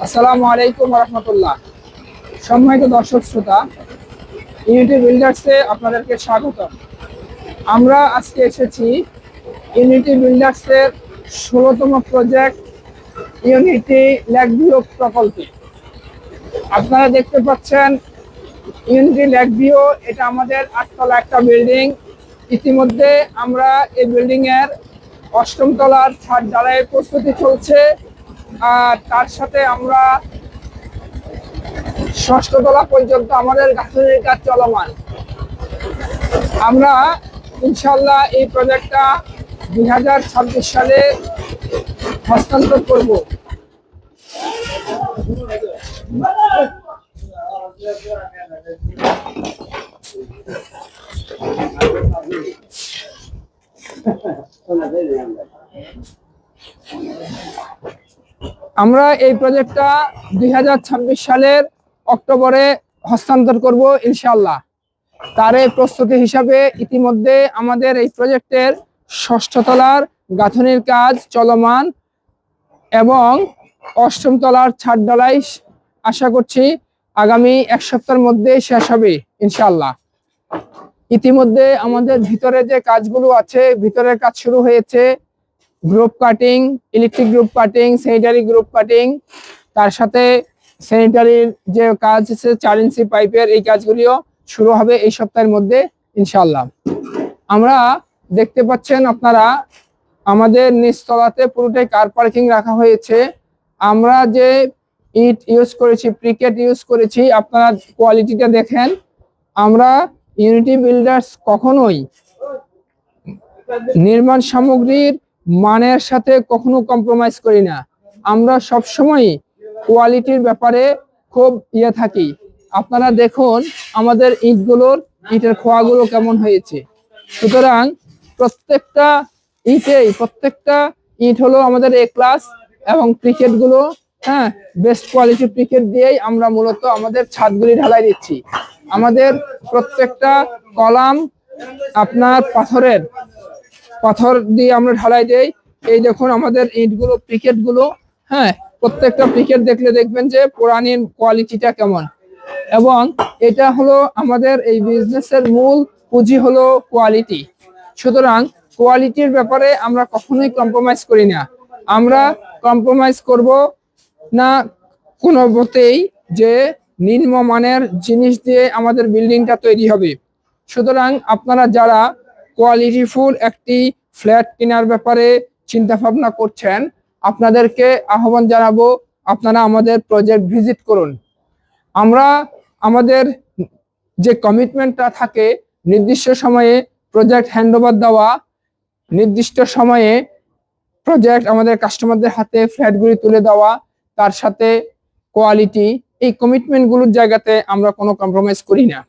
আসসালামু আলাইকুম রহমতুল্লাহ। সম্মানিত দর্শক শ্রোতা, ইউনিটি বিল্ডার্সে আপনাদেরকে স্বাগত। আমরা আজকে এসেছি ইউনিটি বিল্ডার্সের 16তম প্রজেক্ট ইউনিটি লেক ভিউ প্রকল্পে। আপনারা দেখতে পাচ্ছেন ইউনিটি লেক ভিউ, এটা আমাদের 8 তলা একটা বিল্ডিং। ইতিমধ্যে আমরা এই বিল্ডিং এর 8ম তলার ছাদ ঢালাইয়ের প্রস্তুতি চলছে, আর তার সাথে আমরা 6ষ্ঠ তলা পর্যন্ত আমাদের গাঁথনির কাজ চলমান। আমরা ইনশাল্লাহ এই প্রজেক্টটা 2026 সালে হস্তান্তর করব। আমরা এই প্রজেক্টটা 2026 সালের অক্টোবরে হস্তান্তর করব ইনশাআল্লাহ। তার এই প্রস্তুতি হিসাবে ইতিমধ্যে আমাদের এই প্রজেক্টের 6ষ্ঠ তলার গাঁথনির কাজ চলমান এবং 8ম তলার ছাদ ঢালাই আশা করছি আগামী 1 সপ্তাহের মধ্যে শেষ হবে ইনশাআল্লাহ। ইতিমধ্যে আমাদের ভিতরে যে কাজগুলো আছে, ভিতরের কাজ শুরু হয়েছে। Group cutting, electric group cutting, sanitary group cutting, তার সাথে স্যানিটারির যে কাজ আছে 4 ইঞ্চি পাইপের, এই কাজগুলিও শুরু হবে এই সপ্তাহের মধ্যে ইনশাআল্লাহ। আমরা দেখতে পাচ্ছেন আপনারা আমাদের নিচতলাতে পুরোটাই কার পার্কিং রাখা হয়েছে। আমরা যে ইট ইউজ করেছি, প্রিকেট ইউজ করেছি, আপনারা কোয়ালিটিটা দেখেন। আমরা ইউনিটি বিল্ডার্স কখনোই নির্মাণ সামগ্রীর মানের সাথে কখনো কম্প্রোমাইজ করি না। আমরা সবসময় কোয়ালিটির ব্যাপারে খুব থাকি। আপনারা দেখুন আমাদের ইটের খোয়াগুলো কেমন হয়েছে। সুতরাং প্রত্যেকটা ইট হলো আমাদের এ ক্লাস, এবং প্রিকেট গুলো বেস্ট কোয়ালিটির প্রিকেট দিয়েই আমরা মূলত আমাদের ছাদগুলি ঢালাই দিচ্ছি। আমাদের প্রত্যেকটা কলাম আপনার পাথর দিয়ে আমরা ঢালাই দেই। এই দেখুন আমাদের ইটগুলো, প্রিকেট গুলো, প্রত্যেকটা প্রিকেট দেখলে দেখবেন যে পুরানির কোয়ালিটিটা কেমন। এবং এটা হলো আমাদের এই বিজনেসের মূল পুঁজি হলো কোয়ালিটি। সুতরাং কোয়ালিটির ব্যাপারে আমরা কখনোই কম্প্রোমাইজ করি না। আমরা কম্প্রোমাইজ করব না কোনো মতেই যে নিম্নমানের জিনিস দিয়ে আমাদের বিল্ডিংটা তৈরি হবে। সুতরাং আপনারা যারা কোয়ালিটিফুল একটি ফ্ল্যাট কেনার ব্যাপারে চিন্তা ভাবনা করছেন, আপনাদেরকে আহ্বান জানাবো, আপনারা আমাদের প্রজেক্ট ভিজিট করুন। আমরা আমাদের যে কমিটমেন্টটা থাকে, নির্দিষ্ট সময়ে প্রজেক্ট হ্যান্ডওভার দেওয়া, নির্দিষ্ট সময়ে প্রজেক্ট আমাদের কাস্টমারদের হাতে ফ্ল্যাটগুলি তুলে দেওয়া, তার সাথে কোয়ালিটি, এই কমিটমেন্টগুলোর জায়গাতে আমরা কোনো কম্প্রোমাইজ করি না।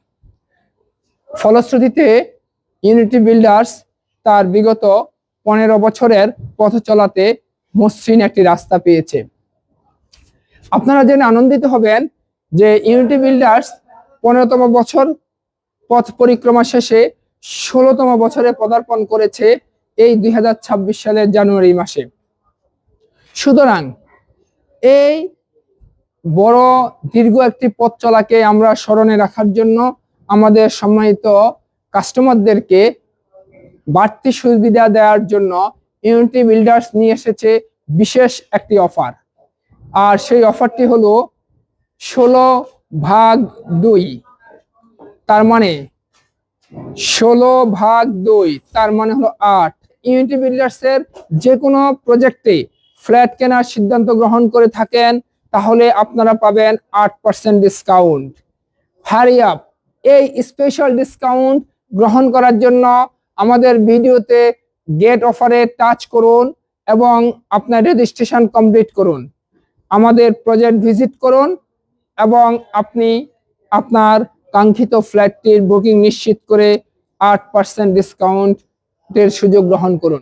ফলশ্রুতিতে ইউনিটি বিল্ডার্স তার বিগত 15 বছরের পথ চলাতে মসৃণ একটি রাস্তা পেয়েছে। আপনারা জেনে আনন্দিত হবেন যে ইউনিটি বিল্ডার্স 15তম বছর পথ পরিক্রমা শেষে 16তম বছরে পদার্পণ করেছে এই 2026 সালের জানুয়ারি মাসে। সুতরাং এই বড় দীর্ঘ একটি পথ চলাকে আমরা স্মরণে রাখার জন্য আমাদের সম্মানিত কাস্টমারদেরকে বাড়তি সুবিধা দেওয়ার জন্য ইউনিটি বিল্ডার্স নিয়ে এসেছে বিশেষ একটি অফার। আর সেই অফারটি হলো 16/2, তার মানে 16/2, তার মানে হলো 8। ইউনিটি বিল্ডার্সের যে কোনো প্রজেক্টে ফ্ল্যাট কেনার সিদ্ধান্ত গ্রহণ করে থাকেন, তাহলে আপনারা পাবেন 8% ডিসকাউন্ট। Hurry up! এই স্পেশাল ডিসকাউন্ট গ্রহণ করার জন্য আমাদের ভিডিওতে গেট অফারে টাচ করুন এবং আপনার রেজিস্ট্রেশন কমপ্লিট করুন। আমাদের প্রজেক্ট ভিজিট করুন এবং আপনি আপনার কাঙ্ক্ষিত ফ্ল্যাটটির বুকিং নিশ্চিত করে 8% ডিসকাউন্টের সুযোগ গ্রহণ করুন।